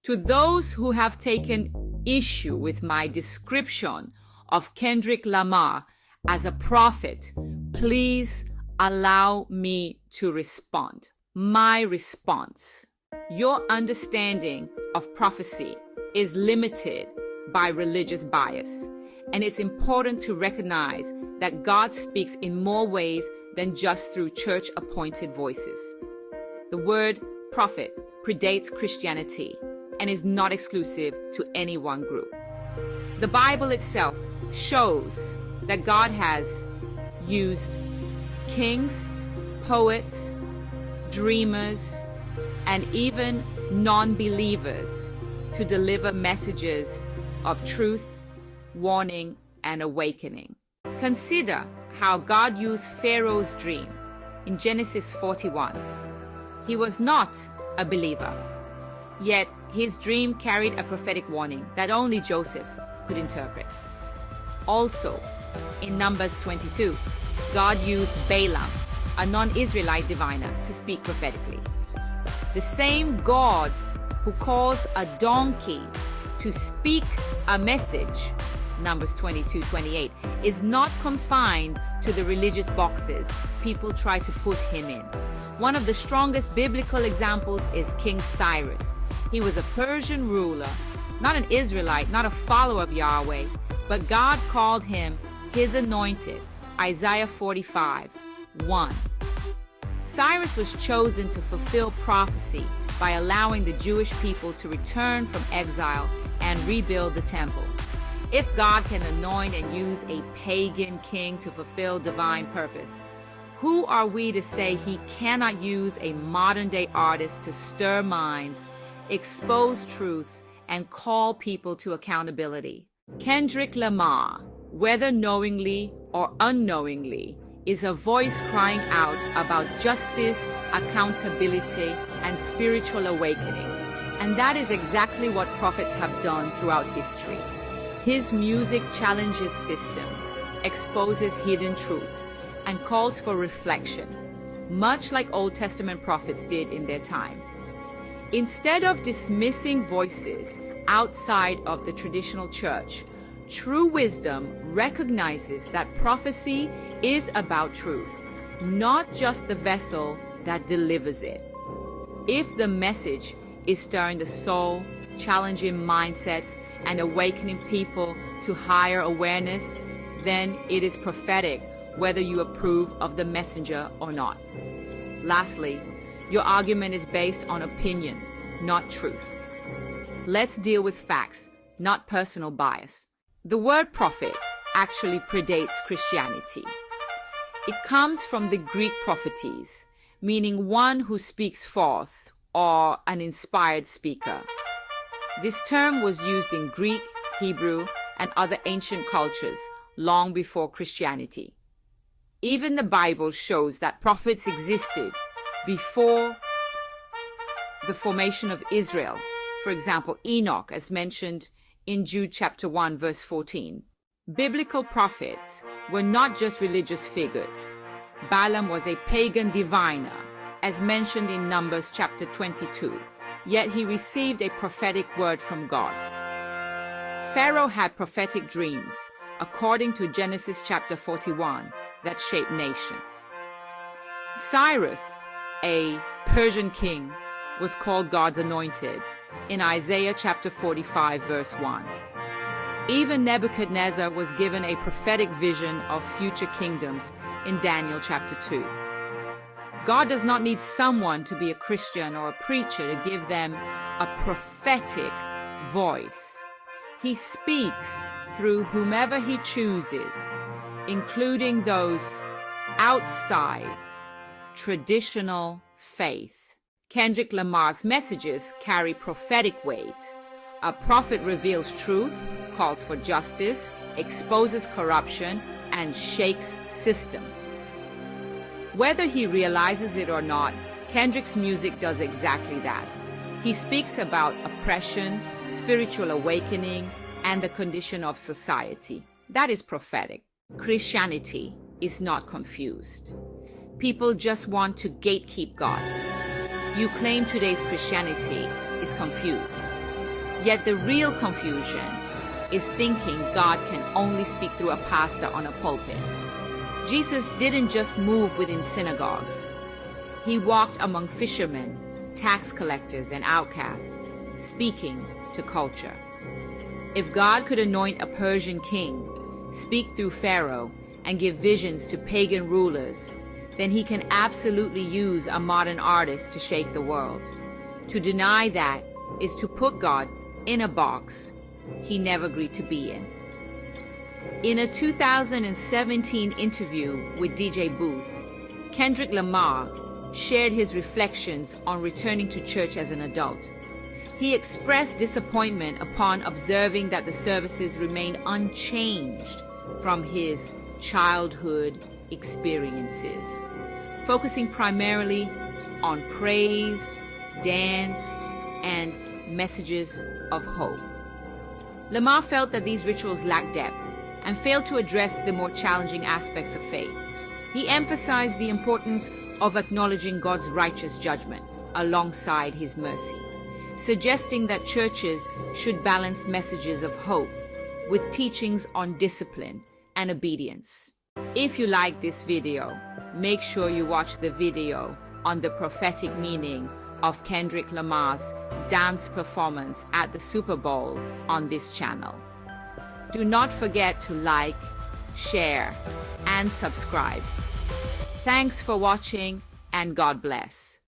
To those who have taken issue with my description of Kendrick Lamar as a prophet, please allow me to respond. My response: your understanding of prophecy is limited by religious bias, and it's important to recognize that God speaks in more ways than just through church-appointed voices. The word prophet predates Christianity and is not exclusive to any one group. The Bible itself shows that God has used kings, poets, dreamers, and even non-believers to deliver messages of truth, warning, and awakening. Consider how God used Pharaoh's dream in Genesis 41. He was not a believer, yet his dream carried a prophetic warning that only Joseph could interpret. Also, in Numbers 22, God used Balaam, a non-Israelite diviner, to speak prophetically. The same God who calls a donkey to speak a message, Numbers 22:28, is not confined to the religious boxes people try to put him in. One of the strongest biblical examples is King Cyrus. He was a Persian ruler, not an Israelite, not a follower of Yahweh, but God called him his anointed, Isaiah 45:1. Cyrus was chosen to fulfill prophecy by allowing the Jewish people to return from exile and rebuild the temple. If God can anoint and use a pagan king to fulfill divine purpose, who are we to say he cannot use a modern-day artist to stir minds, expose truths, and call people to accountability? Kendrick Lamar, whether knowingly or unknowingly, is a voice crying out about justice, accountability, and spiritual awakening. And that is exactly what prophets have done throughout history. His music challenges systems, exposes hidden truths, and calls for reflection, much like Old Testament prophets did in their time. Instead of dismissing voices outside of the traditional church, true wisdom recognizes that prophecy is about truth, not just the vessel that delivers it. If the message is stirring the soul, challenging mindsets, and awakening people to higher awareness, then it is prophetic, whether you approve of the messenger or not. Lastly, your argument is based on opinion, not truth. Let's deal with facts, not personal bias. The word prophet actually predates Christianity. It comes from the Greek prophetes, meaning one who speaks forth or an inspired speaker. This term was used in Greek, Hebrew, and other ancient cultures long before Christianity. Even the Bible shows that prophets existed before the formation of Israel. For example, Enoch, as mentioned in Jude chapter 1, verse 14. Biblical prophets were not just religious figures. Balaam was a pagan diviner, as mentioned in Numbers chapter 22, yet he received a prophetic word from God. Pharaoh had prophetic dreams, according to Genesis chapter 41, that shaped nations. Cyrus, a Persian king, was called God's anointed in Isaiah chapter 45, verse 1. Even Nebuchadnezzar was given a prophetic vision of future kingdoms in Daniel chapter 2. God does not need someone to be a Christian or a preacher to give them a prophetic voice. He speaks through whomever he chooses, including those outside traditional faith. Kendrick Lamar's messages carry prophetic weight. A prophet reveals truth, calls for justice, exposes corruption, and shakes systems. Whether he realizes it or not, Kendrick's music does exactly that. He speaks about oppression, spiritual awakening, and the condition of society. That is prophetic. Christianity is not confused. People just want to gatekeep God. You claim today's Christianity is confused. Yet the real confusion is thinking God can only speak through a pastor on a pulpit. Jesus didn't just move within synagogues. He walked among fishermen, tax collectors, and outcasts, speaking to culture. If God could anoint a Persian king, speak through Pharaoh, and give visions to pagan rulers, then he can absolutely use a modern artist to shake the world. To deny that is to put God in a box he never agreed to be in. In a 2017 interview with DJ Booth, Kendrick Lamar shared his reflections on returning to church as an adult. He expressed disappointment upon observing that the services remained unchanged from his childhood experiences, focusing primarily on praise, dance, and messages of hope. Lamar felt that these rituals lacked depth and failed to address the more challenging aspects of faith. He emphasized the importance of acknowledging God's righteous judgment alongside his mercy, suggesting that churches should balance messages of hope with teachings on discipline and obedience. If you like this video, make sure you watch the video on the prophetic meaning of Kendrick Lamar's dance performance at the Super Bowl on this channel. Do not forget to like, share, and subscribe. Thanks for watching, and God bless.